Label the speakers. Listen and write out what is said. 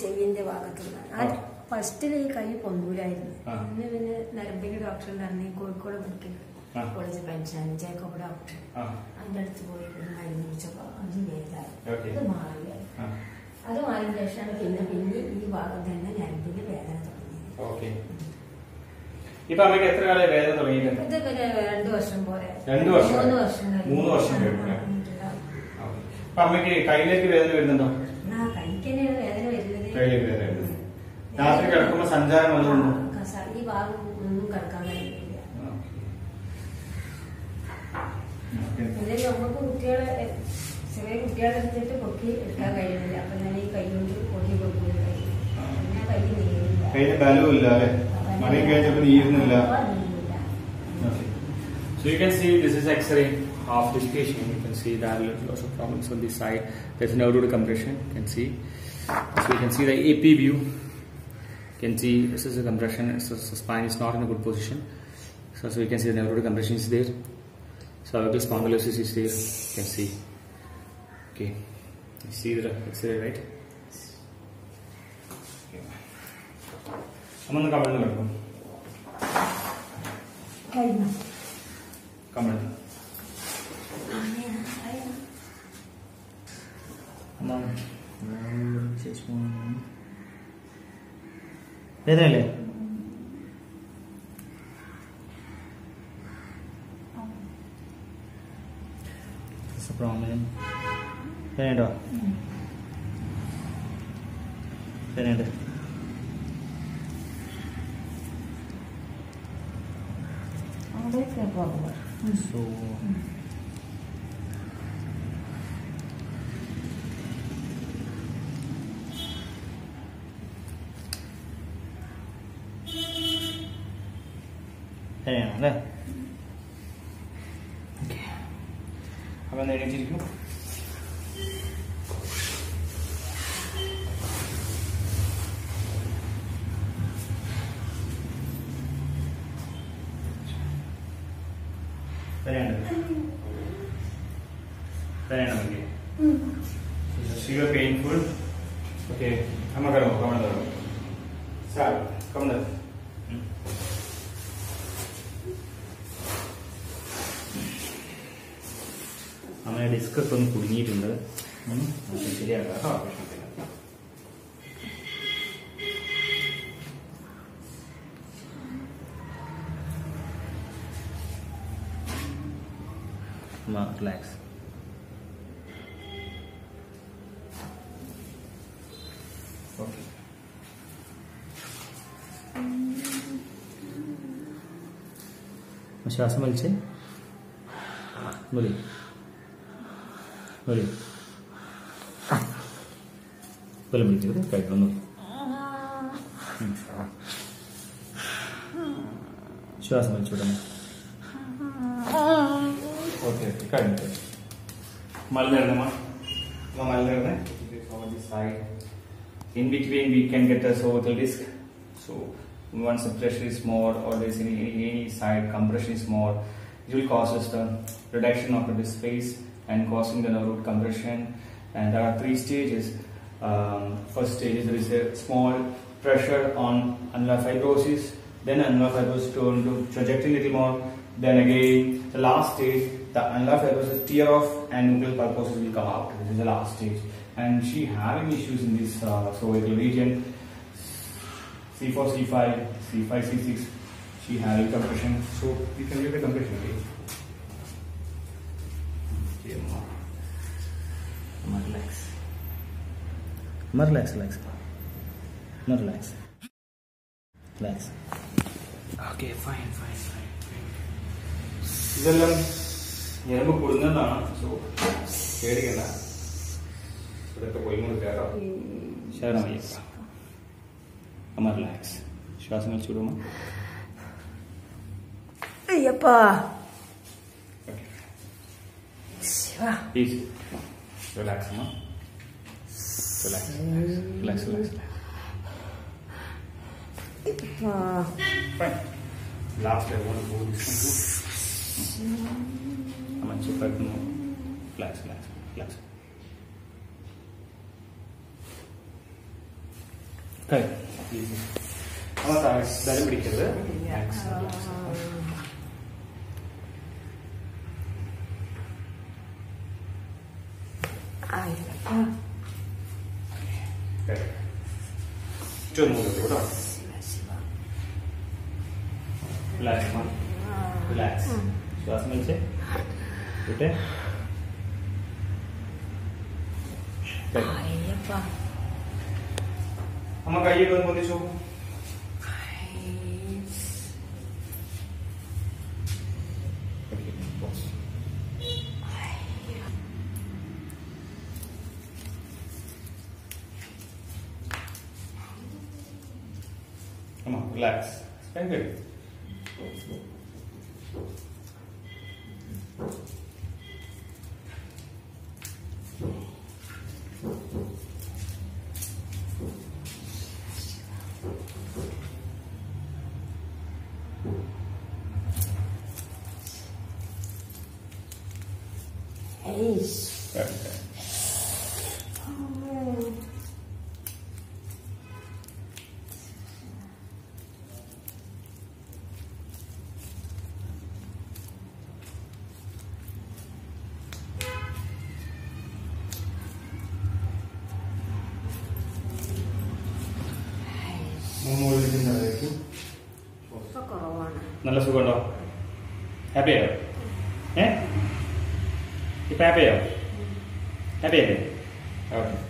Speaker 1: ചെവിന്റെ ഭാഗത്തുനിന്ന് ഫസ്റ്റിൽ ഈ കൈ പൊന്തൂലായിരുന്നു. പിന്നെ നരമ്പിന്റെ ഡോക്ടർ പറഞ്ഞു Kozhikode medical college pension Jacob doctor അതിന്റെ അടുത്ത് പോയി മരുന്ന് കുടിച്ചപ്പോ അത് വേദായി. അത് മാറിയ അത് മാറിയ ശേഷമാണ് പിന്നെ ഈ ഭാഗം തന്നെ നരമ്പിന് വേദന തുടങ്ങി.
Speaker 2: ഇപ്പൊ അമ്മയ്ക്ക് എത്ര കാലം വേദന തുടങ്ങിയിട്ട്?
Speaker 1: ഇത് പിന്നെ 2 വർഷം പോലെ
Speaker 2: 3 വർഷം അപ്പൊ അമ്മയ്ക്ക് കയ്യിലേക്ക് വേദന വരുന്നുണ്ടോ?
Speaker 1: കൈക്ക് വേദന വരുന്നത്.
Speaker 2: കയ്യിലേക്ക് വേദന വരുന്നത് രാത്രി കിടക്കുമ്പോ സഞ്ചാരം വല്ലതുണ്ടോ?
Speaker 1: ഈ ഭാഗം ഒന്നും കിടക്കാൻ കഴിയില്ല. പിന്നെ നമുക്ക് കുട്ടികളെ ചെറിയ കുട്ടികളെ എടുത്തിട്ട് പൊക്കി എടുക്കാൻ കഴിയുന്നില്ല. അപ്പൊ ഞാൻ ഈ കൈ കൊണ്ട് പൊക്കി കൊടുക്കുന്നില്ല. പിന്നെ കൈ നീരില്ല.
Speaker 2: കയ്യിന് ബലമില്ല അല്ലെ? മണി കഴിച്ചപ്പോ നീരുന്നില്ല. So you can see this is X-ray of this patient. You can see there are lots of problems on this side. There's nerve root compression. You can see. So you can see the AP view. You can see this is a compression. So the spine is not in a good position. So you can see the nerve root compression is there. So cervical spondylosis is there. You can see. Okay. You see the X-ray, right? Okay. I'm on the cover. Come on. Come on. Just one. വേദനയല്ലേ? വേദനയുണ്ടോ? വേദനയുണ്ട്. So അല്ലേ? Okay. അപ്പം എണീറ്റിരിക്കും. Super painful. Okay, come on. Start. Come on. हमारे disc तो कुड़िയിട്ടുണ്ട്. ശരിയാക്കാം. Relax. Okay. ശ്വാസം വലിച്ചേ. വലി വലി വലി പിടിച്ചത് കഴിക്കുന്നു. ശ്വാസം വലിച്ചുവിടണം. Okay, കഴിഞ്ഞു. മലനിർമ്മ മലനിർമ്മ on this side. In between we can get a cervical disc. So once the pressure is more or there is any side compression is more, it will cause us the reduction of the disc space and causing the nerve root compression. And there are 3 stages. First stage is there is a small pressure on annular fibrosis. Then annular fibrosis turn to trajectory little more. Then again the last stage, the annular fibrosis tear off and nuclear pulposus will come out. This is the last stage. And she having issues in this cervical region. C4, C5, C5, C6. She having compression. So you can get the compression. Okay. Relax. Relax. Relax. Okay, fine. ഇതെല്ലാം ഞരമ്പ് കൂടുന്നതാണ്. So പേടിക്കണ്ട. ഇതൊക്കെ പോയി കൊണ്ട് കയറാം. ശരണം അയ്യപ്പ. അമ്മ relax. ശ്വാസം വലിച്ചുവിടുമോ?
Speaker 1: അയ്യപ്പ.
Speaker 2: Please relax, അമ്മ. Relax. Fine. Last I want to go this one. I'm super relax. ബലം പിടിക്കരുത്. റിലാക്സ്. ശ്വാസം വലിച്ച് വിട്ട്. അമ്മ കൈയ്യൊക്കെ ഒന്ന് പൊന്തിച്ചു. Come on, relax. Very good. Very good. നല്ല സുഖമുണ്ടോ? ഹാപ്പിയായോ? ഇപ്പൊ ഹാപ്പിയായോ? ഹാപ്പിയല്ലേ? ഓക്കെ.